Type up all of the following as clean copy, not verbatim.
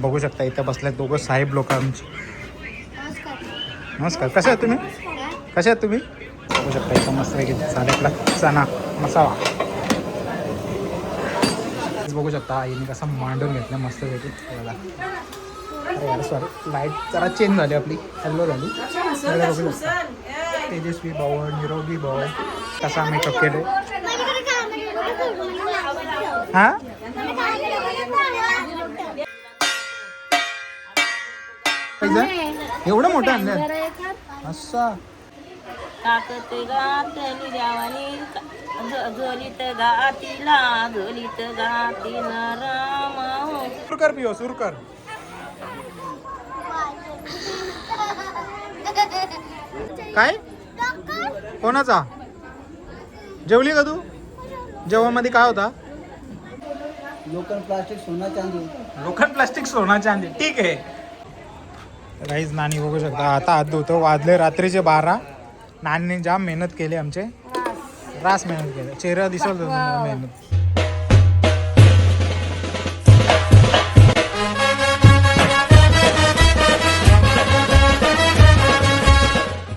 बघू शकता इथे बसल्यात दोघं साहेब लोक आमची. नमस्कार. कसे आहात तुम्ही? कसे आहात तुम्ही? बघू शकता इथं मस्त साडेकला चना मसाला बघू शकता आईने कसा मांडून घेतला मस्त पैकी. अरे यार सॉरी लाईट जरा चेंज झाली आपली हॅलो झाली. बघू शकता तेजस्वी भाऊ निरोगी भाऊ कसा मेकअप केले. हा एवढं मोठं आणलं असा ताकत गातली देवानी झोलीत गातीला झोलीत गातीला राम. सुरकर पिओ सुरकर. काय कोणाचा जेवली का तू? जेवणामध्ये काय होता? लोखंड प्लास्टिक सोना चांदी. लोखंड प्लास्टिक सोना चांदी ठीक आहे. राईज नानी बघू शकता आता हात धुतो. वाजले रात्रीचे 12. नानीने जाम मेहनत केली आमचे रास मेहनत केली. चेहरा दिसत मेहनत.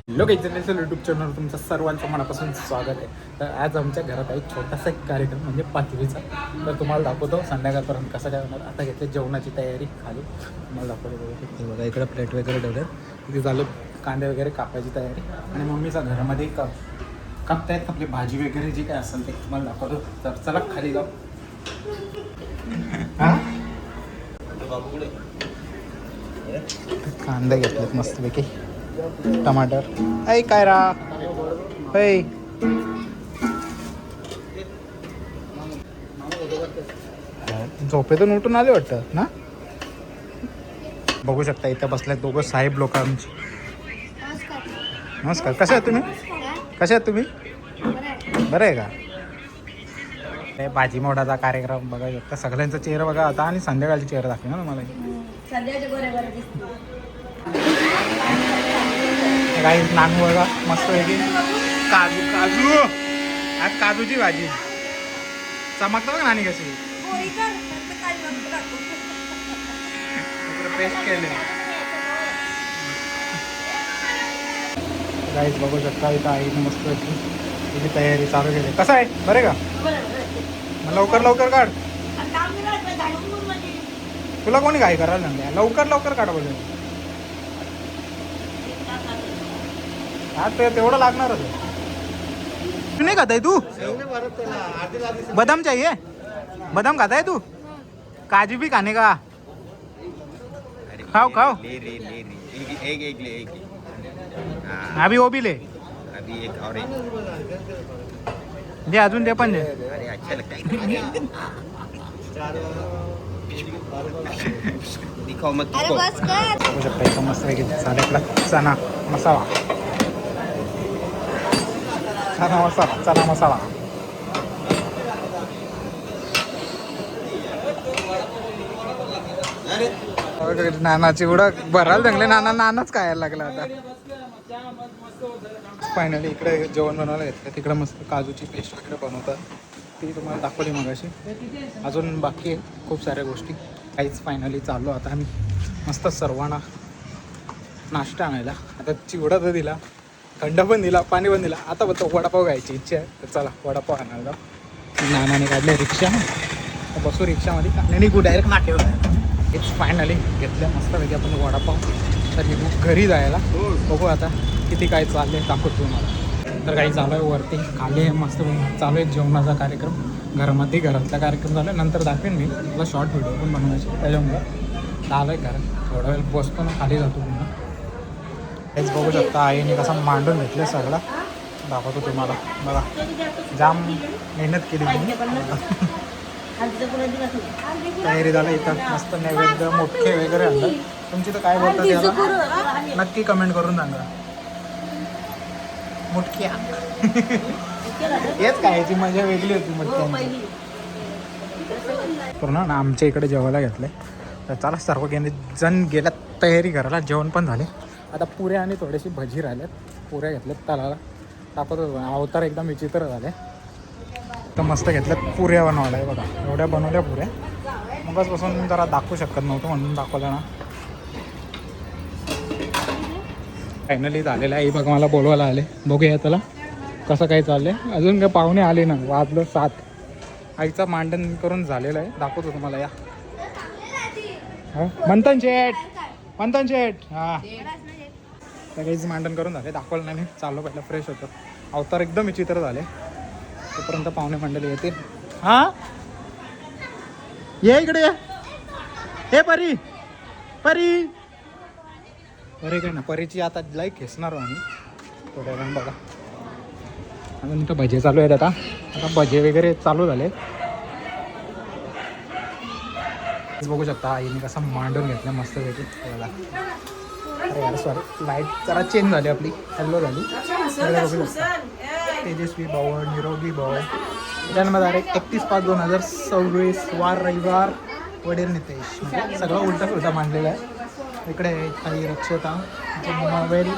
लोक इंटरनॅशनल यूट्यूब चॅनलवर तुमचं सर्वांचं मनापासून स्वागत आहे. तर आज आमच्या घरात आहे छोटासा एक कार्यक्रम म्हणजे 5वीचा. तर तुम्हाला दाखवतो संध्याकाळपर्यंत कसं काय होणार. आता घेतली जेवणाची तयारी खाली तुम्हाला दाखवतो. बघा इकडे प्लेट वगैरे ठेवले. तिथे झालं कांदे वगैरे कापायची तयारी आणि मम्मीचा घरामध्ये कापतायत आपली भाजी वगैरे जी काय असेल ते तुम्हाला दाखवतो. तर चला खाली जाऊ. कांदे घेतलेत मस्तपैकी टमाटर ऐ काय रा ऐ झोपेतून उठून आले वाटतं ना. बघू शकता इथे बसल्यात दोघं साहेब लोक आमची. नमस्कार. कसे आहात तुम्ही? कसे आहात तुम्ही? बरं आहे का? भाजी मोडाचा कार्यक्रम बघा शकता. सगळ्यांचा चेहरा बघा आता आणि संध्याकाळची चेहरा दाखवे ना मला. काही नानू बघा मस्त वेगळी काजू काजू आज काजूची भाजी चमकतं बघ नानी कशी पेस्ट केले. गाईज बघू शकता इथं आईने मस्त त्याची तयारी चालू केली. कसं आहे बरे का? मग लवकर लवकर काढ. तुला कोणी काय करायला नाही. लवकर लवकर काढ बोल. हा ते तेवढं लागणारच. तू नाही खाताय तू? बदाम चाहिए? बदाम खाताय तू? काजू भी खाने का? खाओ खाओ. एक अभी वो भी ले. अभी एक और जे अजून ते पण दे. अरे अच्छा लगता है. दिखाओ मत दिखाओ. बघू शकता इथं मस्त साडेकला चना मसाला चना मसाला नानाची उडक भरायला चांगले. नानाच खायला लागला आता. फायनली इकडे जेवण बनवायला घेतलं. तिकडे मस्त काजूची पेस्ट वगैरे बनवतात ती तुम्हाला दाखवली मगाशी. अजून बाकी आहे खूप साऱ्या गोष्टी. काहीच फायनली चाललो आता आम्ही मस्त सर्वांना नाश्ता आणायला. आता चिवडा तर दिला, थंड पण दिला, पाणी पण दिला. आता बघतो वडापाव घ्यायची इच्छा आहे. तर चला वडापाव आणायला जाऊ. नानाने काढले रिक्षा. बसू रिक्षामध्ये. काढण्याने डायरेक्ट नाट्यावर हेच फायनली घेतलं मस्तपैकी आपण वडापाव. तर घरी जायला बघू आता किती काय चालले दाखवतो तुम्हाला. तर काही चालू आहे वरती खाली आहे मस्त चालू आहे जेवणाचा कार्यक्रम. घरातला कार्यक्रम झाला नंतर दाखवेन मी तुला शॉर्ट व्हिडिओ पण बनवायचे. त्याच्यामुळं चालू आहे घरात थोडा वेळ बसतो ना खाली जातो पुन्हा. हेच बघू शकता आईने कसा मांडून घेतलं सगळं दाखवतो तुम्हाला. बघा जाम मेहनत केली तुम्ही. तयारी झालं. इथं मस्त नैवेद्य मोठे वगैरे आणलं. तुमची तर काय बोलतात याला नक्की कमेंट करून सांगा. मुटक्या हेच काय याची मजा वेगळी होती मुटक्यांची. पूर्ण ना आमच्या इकडे जेवायला घेतलंय. तर चला सर्व जण गेल्यात तयारी करायला. जेवण पण झाले. आता पुऱ्या आणि थोडीशी भजी राहिल्यात. पुऱ्या घेतल्यात तलाला दाखवतो. अवतार एकदम विचित्र झाले. तर मस्त घेतल्यात पुऱ्या बनवायला आहे बघा. एवढ्या बनवल्या पुऱ्या मगाचपासून जरा दाखवू शकत नव्हतं म्हणून दाखवलं ना. फायनली झालेलं आहे. बघा मला बोलवायला आले. बघूया त्याला कसं काय चाललंय. अजून काय पाहुणे आले ना. वाजलं 7. आईचा मांडण करून झालेलं आहे. दाखवतो तुम्हाला या. मंथन शेठ हां सगळीच मांडण करून झाले. दाखवलं नाही मी. चाललो पहिलं फ्रेश होतं. अवतार एकदम विचित्र झाले. तोपर्यंत पाहुणे मंडळी येतील. हां ये इकडे. हे परी काय ना. परीची आता लाईक खेचणार आम्ही थोड्या वेळानं. बघा अजून इथं भजे चालू आहेत. आता भजे वगैरे चालू झाले. बघू शकता आईने कसं मांडून घेतलं मस्त पैकी. अरे यार सॉरी लाईट जरा चेंज झाली आपली. हॅलो झाली. बघू शकता तेजस्वी भाऊ निरोगी भाऊ जन्मतारीख 31/5/2026 वार रविवार वडील नितेश. म्हणजे सगळं उलटा मांडलेलं आहे. इकडे काही रक्षता मोबाईल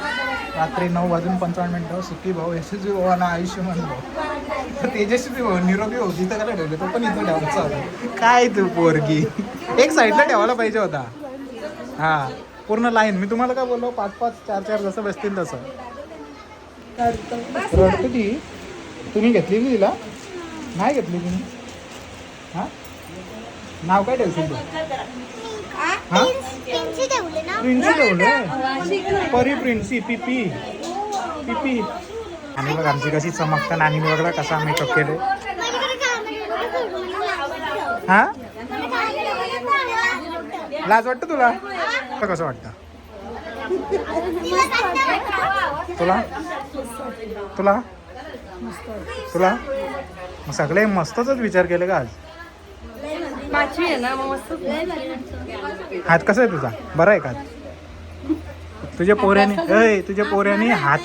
रात्री 9:55 सुखी भाऊ यशस्वी भाऊ आणि आयुष्यमान भाऊ. तेजस्वी भाऊ निरोगी भाऊ तिथं काय ठेवले तो पण इथं ठेवायचा होता. काय तू पोरगी एक साईडला ठेवायला पाहिजे होता. हां पूर्ण लाईन. मी तुम्हाला काय बोललो 5-5 4-4 जसं बसतील तसं. रडतो ती. तुम्ही घेतली की तिला नाही घेतली तुम्ही. हां नाव काय ठेवशील तू. हां प्रिन्सी ठेवलं. परी प्रिन्सी पिपी. आणि बघ आमची कशी चमकता. आणि बघा कसा मेकअप केले. हां लाज वाटतं तुला. कसं वाटतं तुला मग सगळे मस्तच विचार केले का आज. हात कसा आहे तुझा. बरा आहे का. तुझ्या पोऱ्याने हात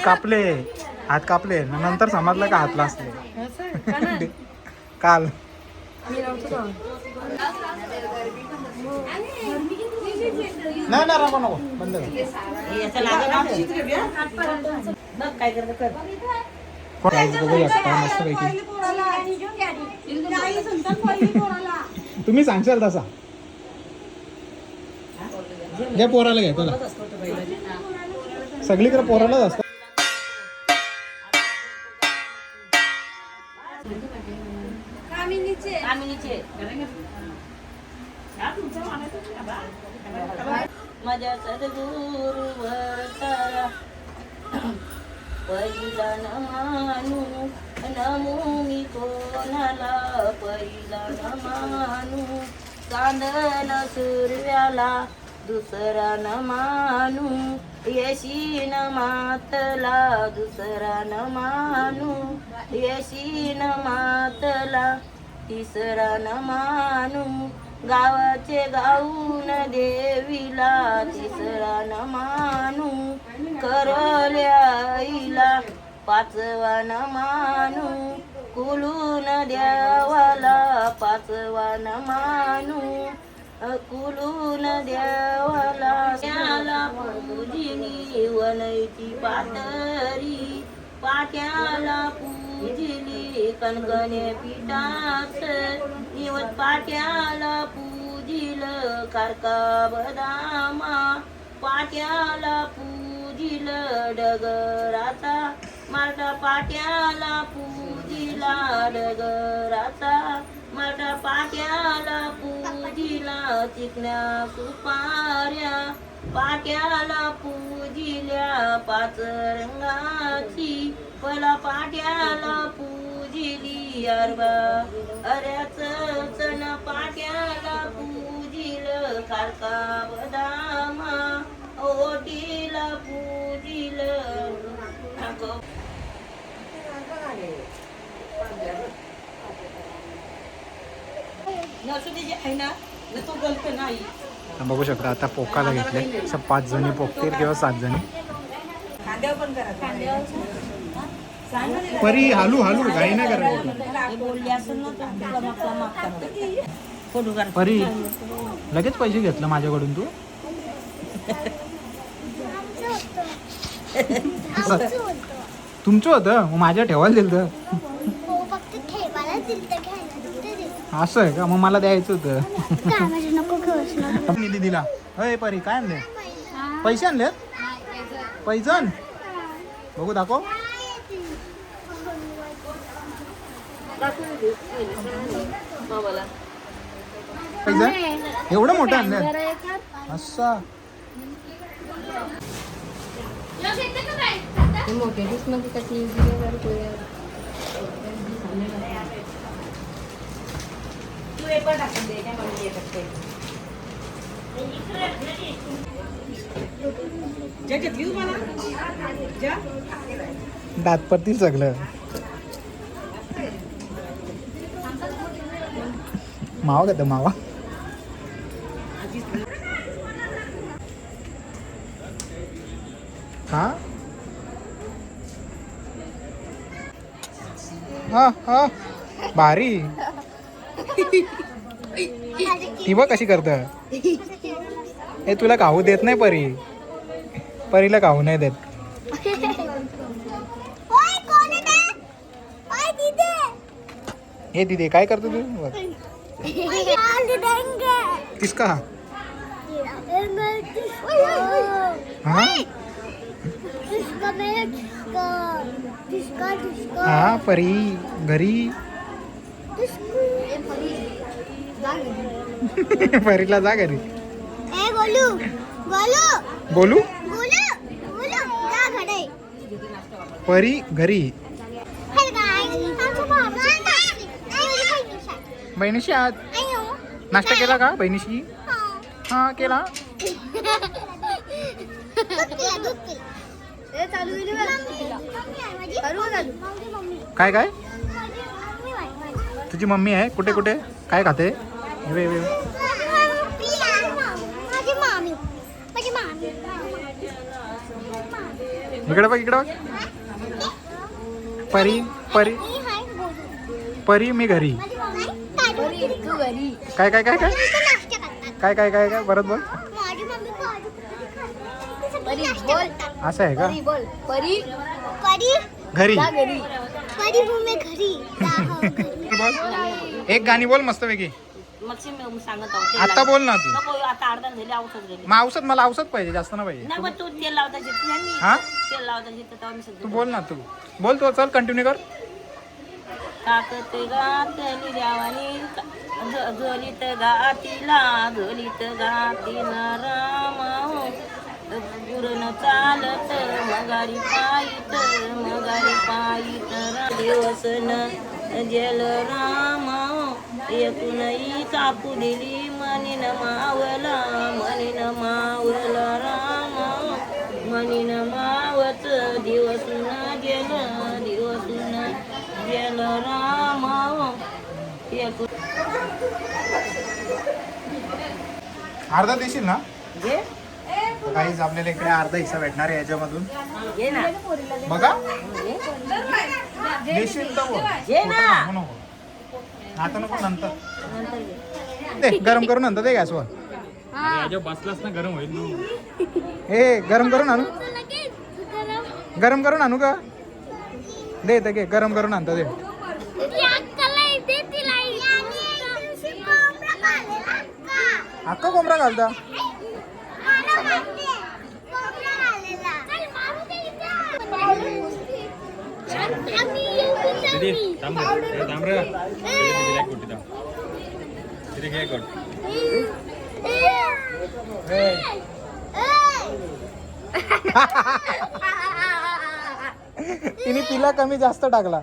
कापले नंतर समजलं का हातला असले काल. नाही ना रामा नको बंद मस्त पैकी. तुम्ही सांगशाल तसा. घ्या पोराला घ्या त्याला. सगळीकडे पोरालाच असतं. माझ्या सद्गुरूवर तारा पहिला न मानू नमू मी कोणाला. पहिला न मानू चांदण सूर्याला. दुसरा न मानू येशीन मातला. दुसरा न मानू येशीन मातला. तिसरा न मानू गावाचे गाऊन देवीला. तिसरा न मानू करल्याईला. पाचवा न मानू कुलून द्यावाला. पाचवा न मानू कुलून द्यावाला. त्याला पूजिनी वनैची पातरी. पाट्याला पूजिली कणकणे पिठात. निवत पाट्याला पूजिल कारका बदामा. पाट्याला पूजिल डगराचा. माटा पाट्याला पूजिला डगराचा. माटा पाट्याला पूजिला चिकण्या सुपाऱ्या. पाट्याला पूजिल्या 5 रंगाची. पला पाट्याला पूजिली अरबा अऱ्याच चण. पाट्याला पूजिल कारका बदामा. ओटीला पूजिल बघू शकता आता पोकाला घेतले. 5 जणी पोकतील किंवा 7 जणी. परी हालू घाई नाही करायची. परी लगेच पैसे घेतलं माझ्याकडून तू. तुमचं होतं मग माझ्या ठेवायला दिलं तर. असं आहे का? मग मला द्यायचं होतं. काय म्हणजे नको घेऊस ना. निधी दिला. अय परी काय आणले? पैसे आणलेत? पैजण बघू दाखव. पैजण एवढं मोठं आणलं असा. मोठे डिश मध्ये कशी दात पडतील सगळं. मावा का मावा? हा हा हा भारी. ती बघ कशी करत. हे तुला खाऊ देत नाही परी. परीला खाऊ नाही देत. ओय कोण आहे ते? ओय दीदी. हे दिदे काय करतो तू? बघ. आंधी देंगे. किसका? हा? हा किसका मेरा किसका हा परी घरी. परीला जा घरी. ए गोलू गोलू बोलू गोलू गोलू जा घरे. परी घरी. हेल गाइस आमचा बाबा बहिणीशी आज आयो नाश्ता केला का बहिणीशी? हा केला. ए चालू दे ना. करू चालू. काय काय? तुझी मम्मी आहे कुठे कुठे काय खाते? वे वे माझी मामी माझी मामी. इकडे बघ इकडे बघ. परी परी मी हाय गोलू. परी मी घरी. माझी मम्मी तू घरी काय काय काय काय नाश्ता करतात. काय काय काय काय परत बोल. माझी मम्मी काजू परी नाश्ता बोल. करतात. असं आहे का? परी बोल. परी परी घरी जा घरी. परी भूमी घरी जाहो घरी. बोल. एक गाणी बोल मस्त पैकी. मग सांगत आहोत आता बोल ना तू. नको आता अर्धा झाली औषध गेली. मग औषध मला औषध पाहिजे जास्त ना पाहिजे. नाही पण तू तेल लावता जिथे हा तेल लावता जिथे तेव्हा मी तू सगळं बोल ना तू बोल तू चल कंटिन्यू कर. काकत गातली द्यावानी झोलीत गातीला झोलीत गातीला राम गुरण चालत मगारी पायीत दिवसन जल राम एकूणही कापू दिली मनीन मावला राम मनीन मावत दिवसून जल राम एकूण अर्धा देशील ना? घे काहीच आपल्याला इकडे अर्धा हिस्सा भेटणार आहे याच्यामधून. घे ना बघा देशील तर बोल. घे ना. नको नको. आता नको नंतर दे गरम करून नंतर दे गॅसवर. बसलास ना गरम होईल तू. हे गरम करून आणू गरम करून आणू का? दे तर घे गरम करून आणतो दे. अक्का कोंबडा घालता. दीदी थांब रे. थांब रे. तिला एक गोटी थांब. तिथे घे एक गोटी. तिने तिला कमी जास्त टाकला.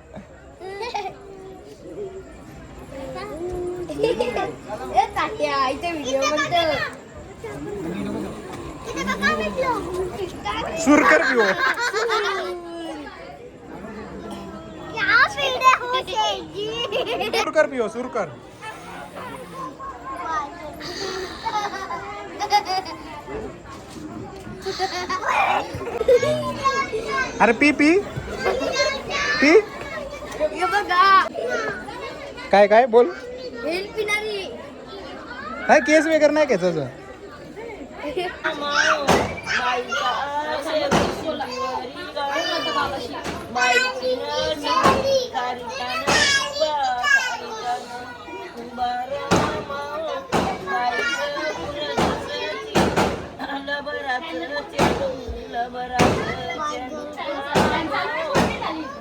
सुरकर पिओ. सुरकर पिओ सुरकर. अरे पी पी पी. काय काय बोल. काय केस वगैरे नाही घ्यायचं.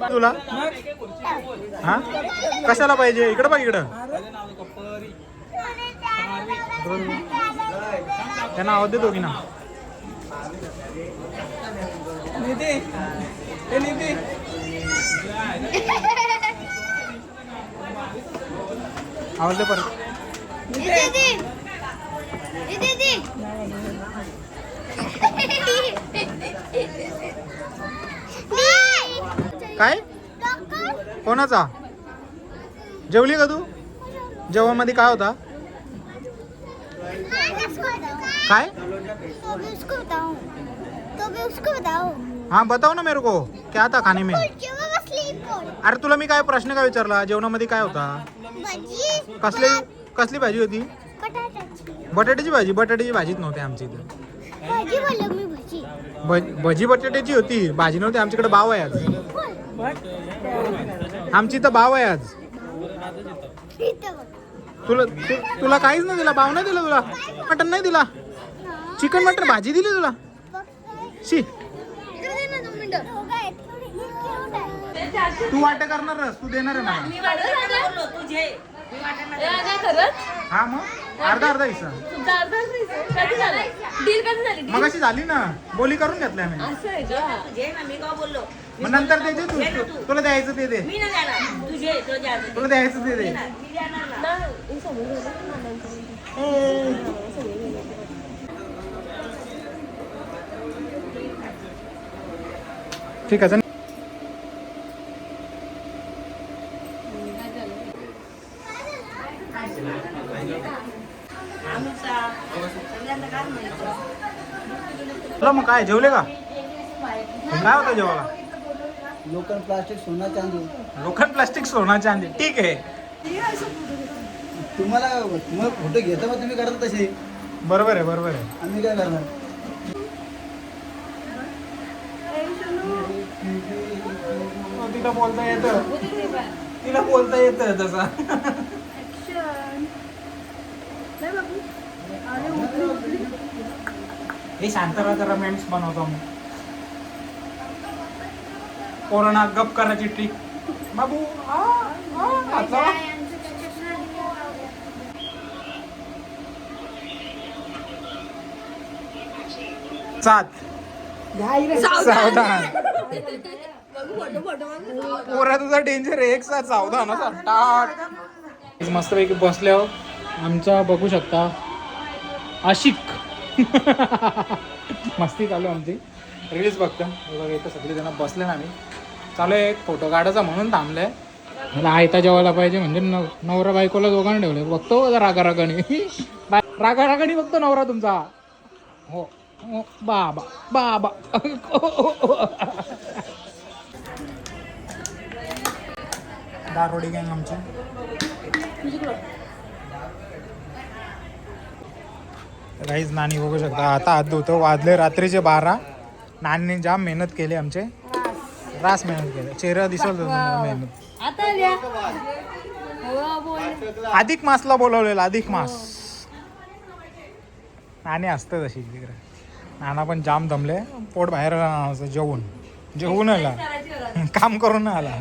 तुला हा कशाला पाहिजे इकडं बघ इकडं त्यांना आवाज देतो की ना आवाज दे परत काय कोणाचा जेवली का तू जेवणामध्ये काय होता काय हाँ बताओ ना मेरे को क्या था खाने में अरे तुला मी काय प्रश्न काय विचारला जेवणामध्ये काय होता कसली कसली भाजी होती बटाट्याची भाजी बटाट्याची भाजीच नव्हती आमच्या इथे भजी बटाट्याची होती भाजी नव्हती आमच्याकडे बाव आहे आज आमची इथं बाव आहे आज तुला काहीच नाही दिला बाव नाही दिला तुला मटन नाही दिला चिकन मटन भाजी दिली तुला शी तू वाटत करणार तू देणार आहे मला हा मग अर्धा अर्धा हिस्सा मग अशी झाली ना बोली करून घेतली आम्ही मग नंतर द्यायचे तू तुला द्यायचं ते दे तुला द्यायचं ते दे ठीक आहे चला मग काय जेवले का काय होतं जेवायला लोकल प्लास्टिक सोना चांदी लोखंड प्लास्टिक सोना चांदी ठीक आहे तुम्हाला फोटो घेता मग तुम्ही करता तसे बरोबर आहे आम्ही काय करणार तिला बोलता येतं तसा हे शांत राहा जरा मेम्स बनवतो मग कोरोना गप करायची ट्रिक बाबू सावधान पोरा तुझा डेंजर आहे एक साथ सावधान असा टाट मस्तपैकी बसल्यावर आमचा बघू शकता आशिक मस्ती चालू आमची रील्स बघतो बघा इथं सगळे जण बसले ना आम्ही चालू आहे एक फोटो काढायचा म्हणून थांबलाय मला आयता जेवायला पाहिजे म्हणजे नवरा बायकोला दोघांना ठेवले बघतो रागारागाने रागारागाने बघतो नवरा तुमचा हो हो बाबा बाबा दारोडी गँग आमची काहीच नानी बघू शकता आता हात धुतो वाजले रात्रीचे 12 नानीने जाम मेहनत केली आमचे रास मेहनत केली चेहरा दिसत मेहनत अधिक मासला बोलवलेला अधिक मास नानी असतं तशी तिकडे नाना पण जाम दमले पोट बाहेर आला जेवून आला काम करून आला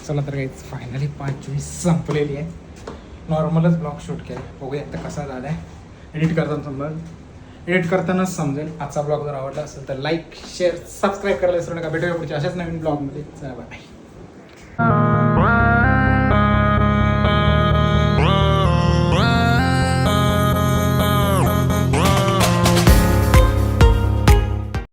चला तर काहीच फायनली 5:20 संपलेली आहे नॉर्मलच ब्लॉग शूट केला बघूया आता कसा झाला आहे एडिट करतानाच समजेल आजचा ब्लॉग जर आवडला असेल तर लाईक शेअर सबस्क्राईब करायला विसरू नका भेटूया पुढच्या अशाच नवीन ब्लॉगमध्ये चला बाय